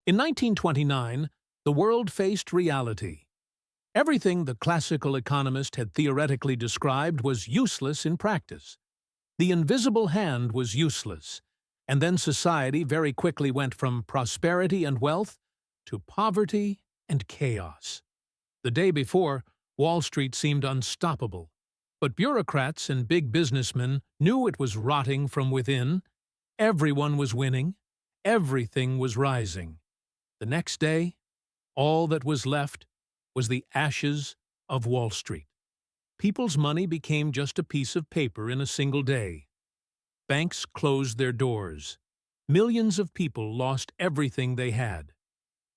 In 1929, the world faced reality. Everything the classical economist had theoretically described was useless in practice. The invisible hand was useless, and then society very quickly went from prosperity and wealth to poverty and chaos. The day before, Wall Street seemed unstoppable, but bureaucrats and big businessmen knew it was rotting from within. Everyone was winning. Everything was rising. The next day, all that was left was the ashes of Wall Street. People's money became just a piece of paper in a single day. Banks closed their doors. Millions of people lost everything they had.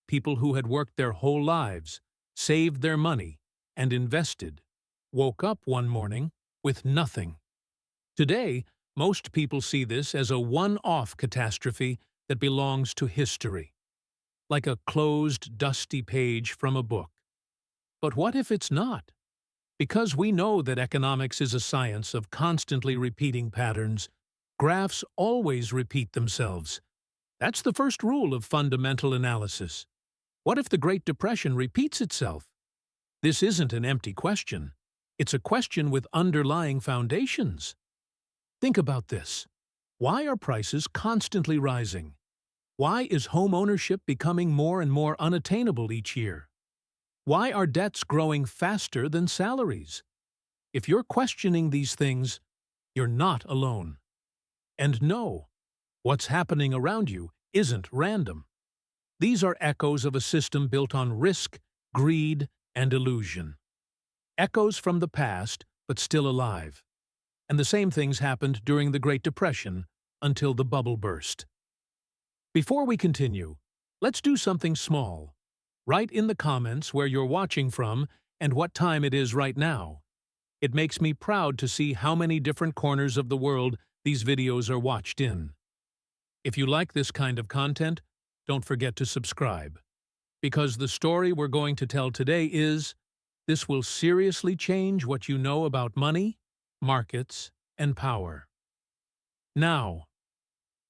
People who had worked their whole lives, saved their money, and invested, woke up one morning with nothing. Today, most people see this as a one-off catastrophe that belongs to history, like a closed, dusty page from a book. But what if it's not? Because we know that economics is a science of constantly repeating patterns, graphs always repeat themselves. That's the first rule of fundamental analysis. What if the Great Depression repeats itself? This isn't an empty question. It's a question with underlying foundations. Think about this. Why are prices constantly rising? Why is home ownership becoming more and more unattainable each year? Why are debts growing faster than salaries? If you're questioning these things, you're not alone. And no, what's happening around you isn't random. These are echoes of a system built on risk, greed, and illusion. Echoes from the past, but still alive. And the same things happened during the Great Depression until the bubble burst. Before we continue, let's do something small. Write in the comments where you're watching from and what time it is right now. It makes me proud to see how many different corners of the world these videos are watched in. If you like this kind of content, don't forget to subscribe. Because the story we're going to tell today this will seriously change what you know about money, markets, and power. Now,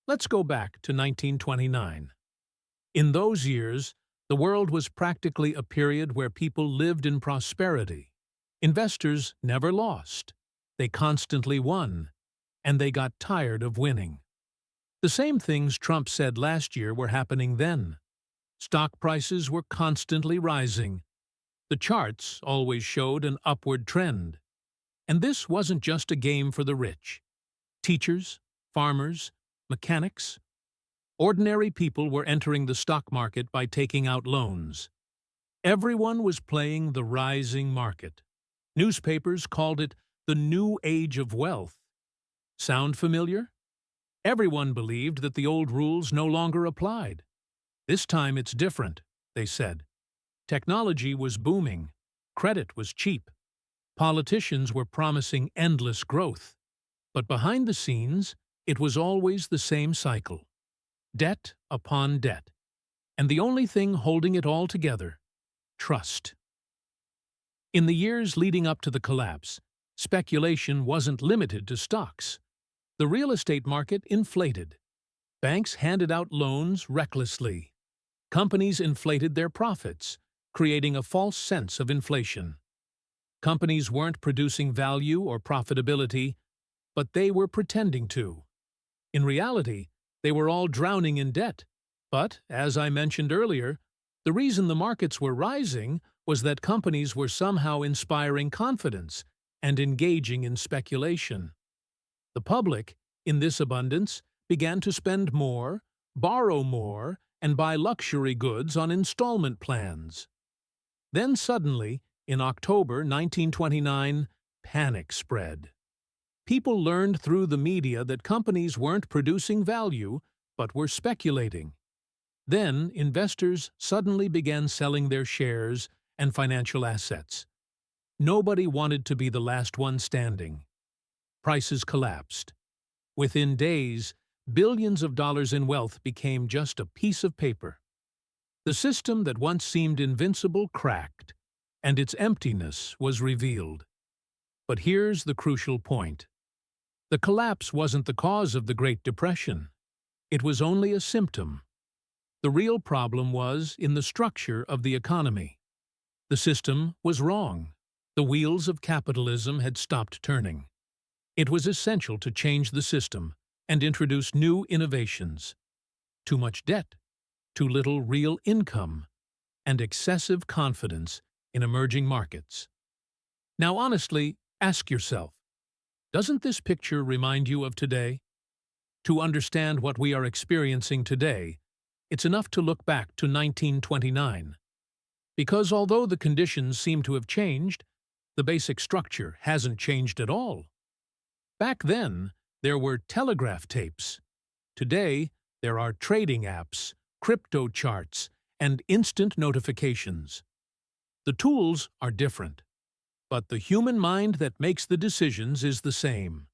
let's go back to 1929. In those years, the world was practically a period where people lived in prosperity. Investors never lost. They constantly won, and they got tired of winning. The same things Trump said last year were happening then. Stock prices were constantly rising. The charts always showed an upward trend. And this wasn't just a game for the rich. Teachers, farmers, mechanics, ordinary people were entering the stock market by taking out loans. Everyone was playing the rising market. Newspapers called it the new age of wealth. Sound familiar? Everyone believed that the old rules no longer applied. This time it's different, they said. Technology was booming. Credit was cheap. Politicians were promising endless growth. But behind the scenes, it was always the same cycle. Debt upon debt. And the only thing holding it all together, trust. In the years leading up to the collapse, speculation wasn't limited to stocks. The real estate market inflated. Banks handed out loans recklessly. Companies inflated their profits, creating a false sense of inflation. Companies weren't producing value or profitability, but they were pretending to. In reality, they were all drowning in debt. But, as I mentioned earlier, the reason the markets were rising was that companies were somehow inspiring confidence and engaging in speculation. The public, in this abundance, began to spend more, borrow more, and buy luxury goods on installment plans. Then suddenly, in October 1929, panic spread. People learned through the media that companies weren't producing value, but were speculating. Then investors suddenly began selling their shares and financial assets. Nobody wanted to be the last one standing. Prices collapsed. Within days, billions of dollars in wealth became just a piece of paper. The system that once seemed invincible cracked, and its emptiness was revealed. But here's the crucial point. The collapse wasn't the cause of the Great Depression. It was only a symptom. The real problem was in the structure of the economy. The system was wrong. The wheels of capitalism had stopped turning. It was essential to change the system and introduce new innovations. Too much debt, too little real income, and excessive confidence in emerging markets. Now honestly, ask yourself, doesn't this picture remind you of today? To understand what we are experiencing today, it's enough to look back to 1929. Because although the conditions seem to have changed, the basic structure hasn't changed at all. Back then, there were telegraph tapes. Today, there are trading apps, crypto charts, and instant notifications. The tools are different, but the human mind that makes the decisions is the same.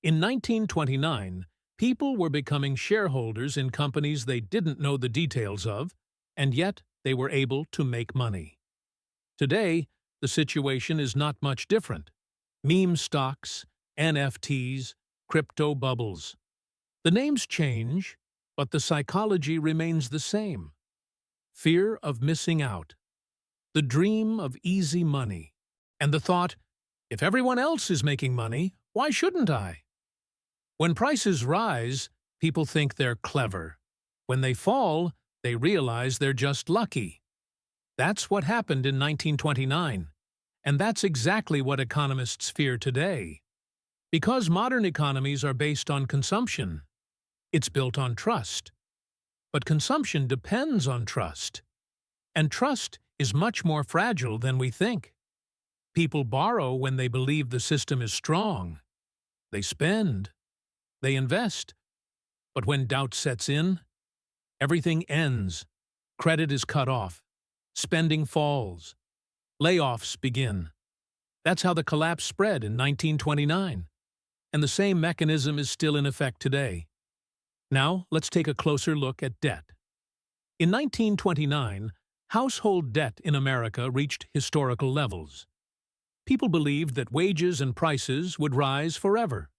In 1929, people were becoming shareholders in companies they didn't know the details of, and yet they were able to make money. Today, the situation is not much different. Meme stocks, NFTs, crypto bubbles. The names change, but the psychology remains the same. Fear of missing out, the dream of easy money, and the thought, if everyone else is making money, why shouldn't I? When prices rise, people think they're clever. When they fall, they realize they're just lucky. That's what happened in 1929, and that's exactly what economists fear today. Because modern economies are based on consumption, it's built on trust. But consumption depends on trust, and trust is much more fragile than we think. People borrow when they believe the system is strong. They spend. They invest. But when doubt sets in, everything ends. Credit is cut off. Spending falls. Layoffs begin. That's how the collapse spread in 1929. And the same mechanism is still in effect today. Now, let's take a closer look at debt. In 1929, household debt in America reached historical levels. People believed that wages and prices would rise forever.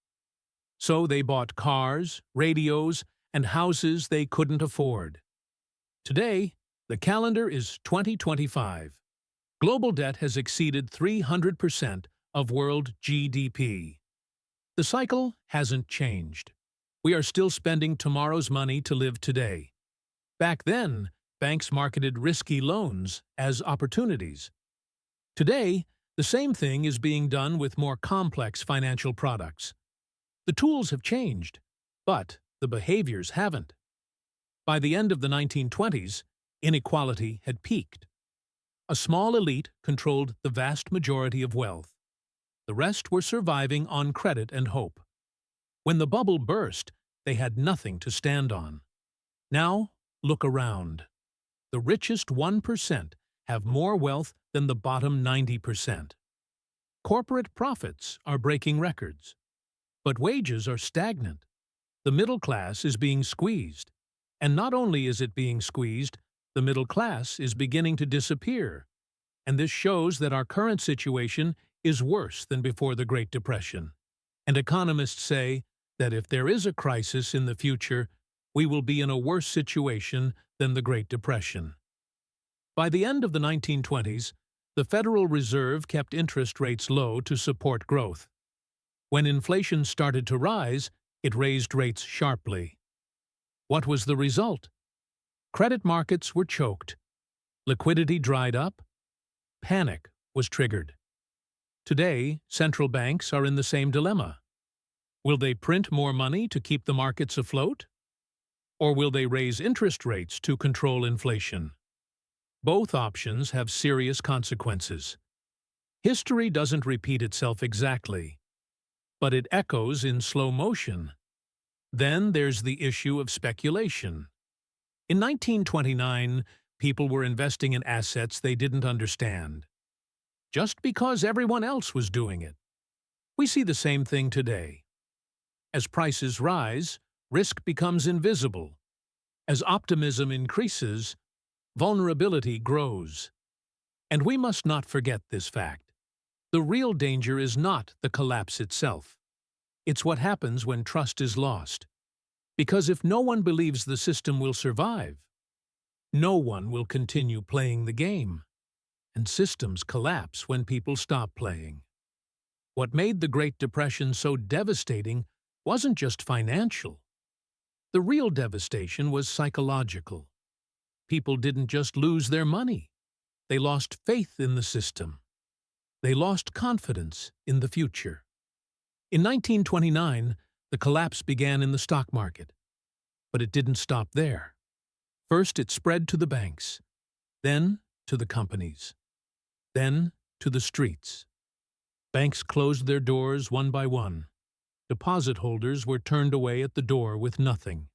So they bought cars, radios, and houses they couldn't afford. Today, the calendar is 2025. Global debt has exceeded 300% of world GDP. The cycle hasn't changed. We are still spending tomorrow's money to live today. Back then, banks marketed risky loans as opportunities. Today, the same thing is being done with more complex financial products. The tools have changed, but the behaviors haven't. By the end of the 1920s, inequality had peaked. A small elite controlled the vast majority of wealth. The rest were surviving on credit and hope. When the bubble burst, they had nothing to stand on. Now, look around. The richest 1% have more wealth than the bottom 90%. Corporate profits are breaking records. But wages are stagnant. The middle class is being squeezed. And not only is it being squeezed, the middle class is beginning to disappear. And this shows that our current situation is worse than before the Great Depression. And economists say that if there is a crisis in the future, we will be in a worse situation than the Great Depression. By the end of the 1920s, the Federal Reserve kept interest rates low to support growth. When inflation started to rise, it raised rates sharply. What was the result? Credit markets were choked. Liquidity dried up. Panic was triggered. Today, central banks are in the same dilemma. Will they print more money to keep the markets afloat? Or will they raise interest rates to control inflation? Both options have serious consequences. History doesn't repeat itself exactly, but it echoes in slow motion. Then there's the issue of speculation. In 1929, people were investing in assets they didn't understand, just because everyone else was doing it. We see the same thing today. As prices rise, risk becomes invisible. As optimism increases, vulnerability grows. And we must not forget this fact. The real danger is not the collapse itself. It's what happens when trust is lost. Because if no one believes the system will survive, No one will continue playing the game, and systems collapse when people stop playing. What made the Great Depression so devastating wasn't just financial. The real devastation was psychological. People didn't just lose their money. They lost faith in the system. They lost confidence in the future. In 1929, the collapse began in the stock market. But it didn't stop there. First, it spread to the banks, then to the companies, then to the streets. Banks closed their doors one by one. Deposit holders were turned away at the door with nothing.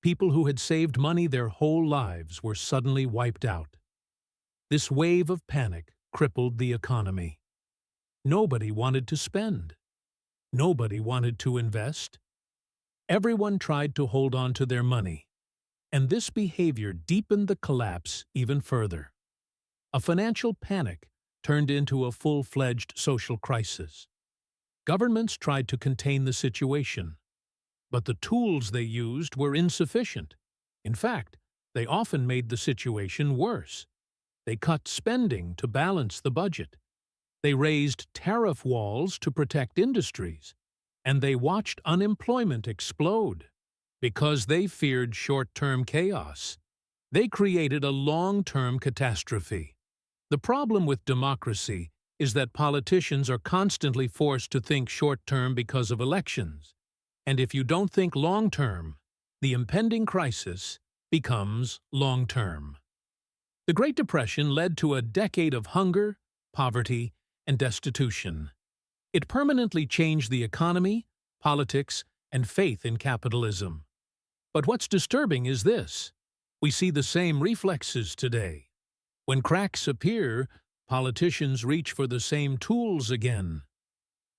People who had saved money their whole lives were suddenly wiped out. This wave of panic crippled the economy. Nobody wanted to spend. Nobody wanted to invest. Everyone tried to hold on to their money, and this behavior deepened the collapse even further. A financial panic turned into a full-fledged social crisis. Governments tried to contain the situation, but the tools they used were insufficient. In fact, they often made the situation worse. They cut spending to balance the budget. They raised tariff walls to protect industries. And they watched unemployment explode. Because they feared short-term chaos, they created a long-term catastrophe. The problem with democracy is that politicians are constantly forced to think short-term because of elections. And if you don't think long-term, the impending crisis becomes long-term. The Great Depression led to a decade of hunger, poverty, and destitution. It permanently changed the economy, politics, and faith in capitalism. But what's disturbing is this. We see the same reflexes today. When cracks appear, politicians reach for the same tools again.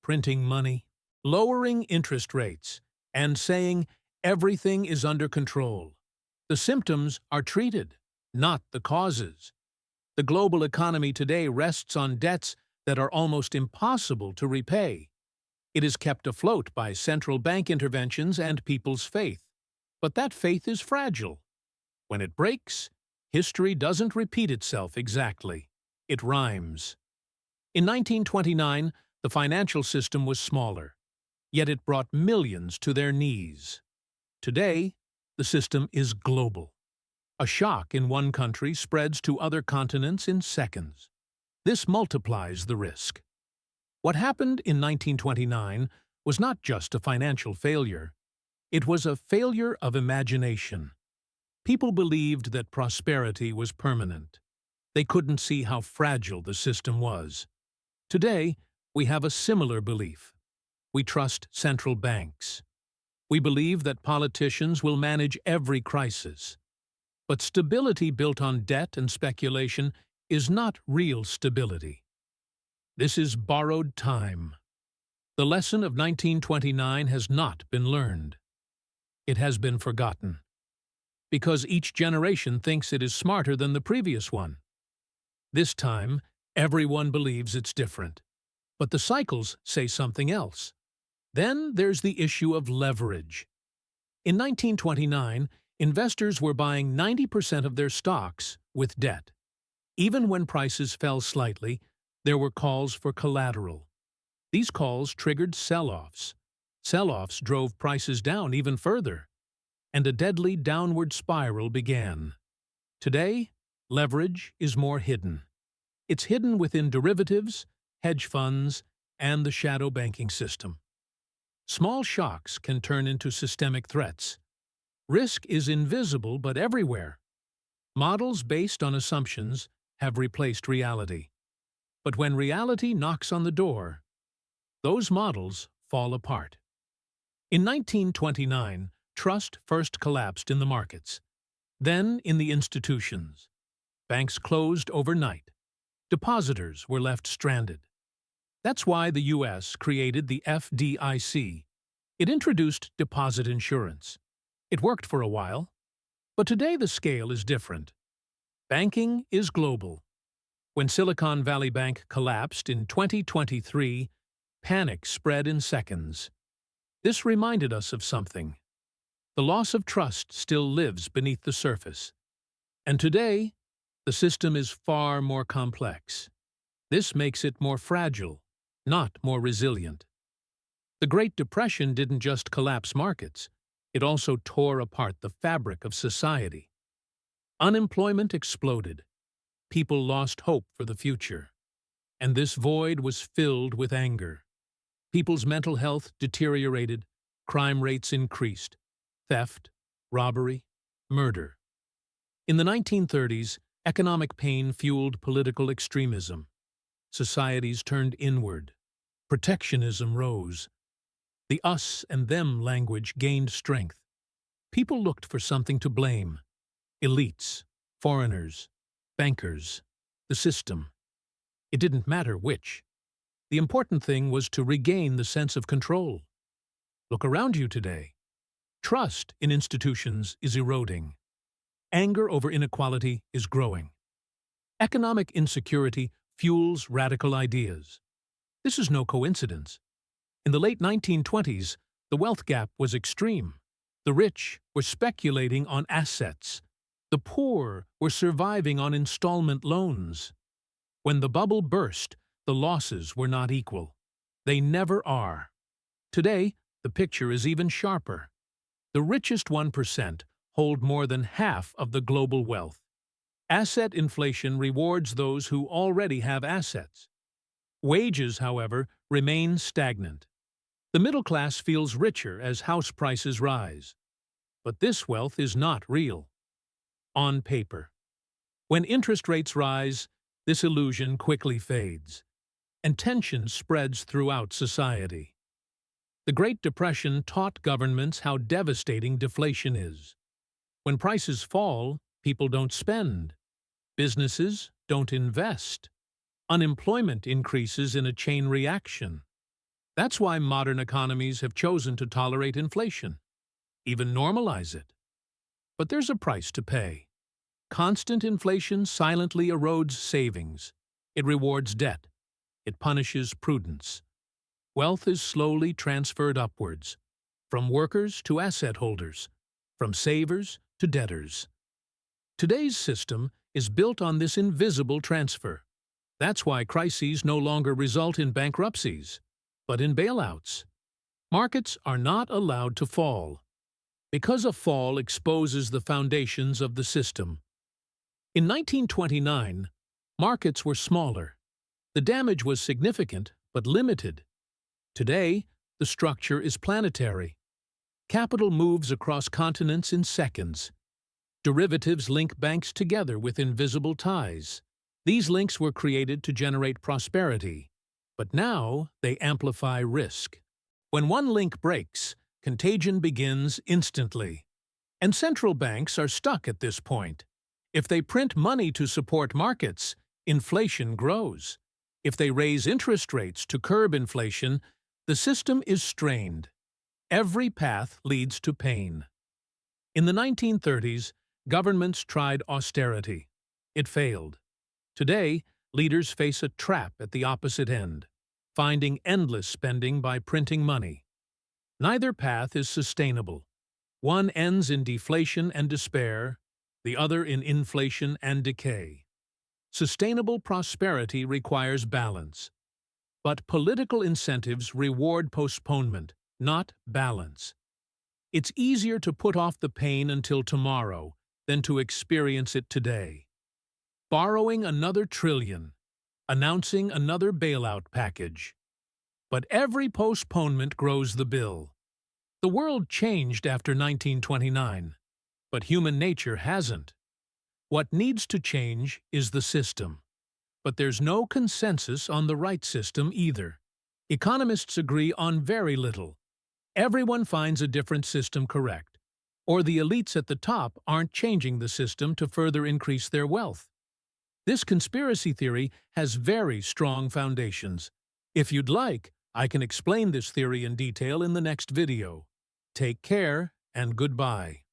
Printing money, lowering interest rates, and saying everything is under control. The symptoms are treated, not the causes. The global economy today rests on debts that are almost impossible to repay. It is kept afloat by central bank interventions and people's faith. But that faith is fragile. When it breaks, history doesn't repeat itself exactly. It rhymes. In 1929, the financial system was smaller, yet it brought millions to their knees. Today, the system is global. A shock in one country spreads to other continents in seconds. This multiplies the risk. What happened in 1929 was not just a financial failure. It was a failure of imagination. People believed that prosperity was permanent. They couldn't see how fragile the system was. Today, we have a similar belief. We trust central banks. We believe that politicians will manage every crisis. But stability built on debt and speculation is not real stability. This is borrowed time. The lesson of 1929 has not been learned. It has been forgotten. Because each generation thinks it is smarter than the previous one. This time, everyone believes it's different. But the cycles say something else. Then there's the issue of leverage. In 1929, investors were buying 90% of their stocks with debt. Even when prices fell slightly, there were calls for collateral. These calls triggered sell-offs. Sell-offs drove prices down even further, and a deadly downward spiral began. Today, leverage is more hidden. It's hidden within derivatives, hedge funds, and the shadow banking system. Small shocks can turn into systemic threats. Risk is invisible but everywhere. Models based on assumptions have replaced reality. But when reality knocks on the door, those models fall apart. In 1929, trust first collapsed in the markets, then in the institutions. Banks closed overnight. Depositors were left stranded. That's why the U.S. created the FDIC. It introduced deposit insurance. It worked for a while, but today the scale is different. Banking is global. When Silicon Valley Bank collapsed in 2023, panic spread in seconds. This reminded us of something. The loss of trust still lives beneath the surface. And today, the system is far more complex. This makes it more fragile, not more resilient. The Great Depression didn't just collapse markets, it also tore apart the fabric of society. Unemployment exploded. People lost hope for the future. And this void was filled with anger. People's mental health deteriorated, crime rates increased, theft, robbery, murder. In the 1930s, economic pain fueled political extremism. Societies turned inward. Protectionism rose. The us and them language gained strength. People looked for something to blame. Elites, foreigners, bankers, the system. It didn't matter which. The important thing was to regain the sense of control. Look around you today. Trust in institutions is eroding. Anger over inequality is growing. Economic insecurity fuels radical ideas. This is no coincidence. In the late 1920s, the wealth gap was extreme. The rich were speculating on assets. The poor were surviving on installment loans. When the bubble burst, the losses were not equal. They never are. Today, the picture is even sharper. The richest 1% hold more than half of the global wealth. Asset inflation rewards those who already have assets. Wages, however, remain stagnant. The middle class feels richer as house prices rise. But this wealth is not real. On paper. When interest rates rise, this illusion quickly fades, and tension spreads throughout society. The Great Depression taught governments how devastating deflation is. When prices fall, people don't spend. Businesses don't invest. Unemployment increases in a chain reaction. That's why modern economies have chosen to tolerate inflation, even normalize it. But there's a price to pay. Constant inflation silently erodes savings. It rewards debt. It punishes prudence. Wealth is slowly transferred upwards, from workers to asset holders, from savers to debtors. Today's system is built on this invisible transfer. That's why crises no longer result in bankruptcies, but in bailouts. Markets are not allowed to fall, because a fall exposes the foundations of the system. In 1929, markets were smaller. The damage was significant, but limited. Today, the structure is planetary. Capital moves across continents in seconds. Derivatives link banks together with invisible ties. These links were created to generate prosperity, but now they amplify risk. When one link breaks, contagion begins instantly. And central banks are stuck at this point. If they print money to support markets, inflation grows. If they raise interest rates to curb inflation, the system is strained. Every path leads to pain. In the 1930s, governments tried austerity. It failed. Today, leaders face a trap at the opposite end, finding endless spending by printing money. Neither path is sustainable. One ends in deflation and despair, the other in inflation and decay. Sustainable prosperity requires balance. But political incentives reward postponement, not balance. It's easier to put off the pain until tomorrow than to experience it today. Borrowing another trillion, announcing another bailout package. But every postponement grows the bill. The world changed after 1929, but human nature hasn't. What needs to change is the system. But there's no consensus on the right system either. Economists agree on very little. Everyone finds a different system correct. Or the elites at the top aren't changing the system to further increase their wealth. This conspiracy theory has very strong foundations. If you'd like, I can explain this theory in detail in the next video. Take care and goodbye.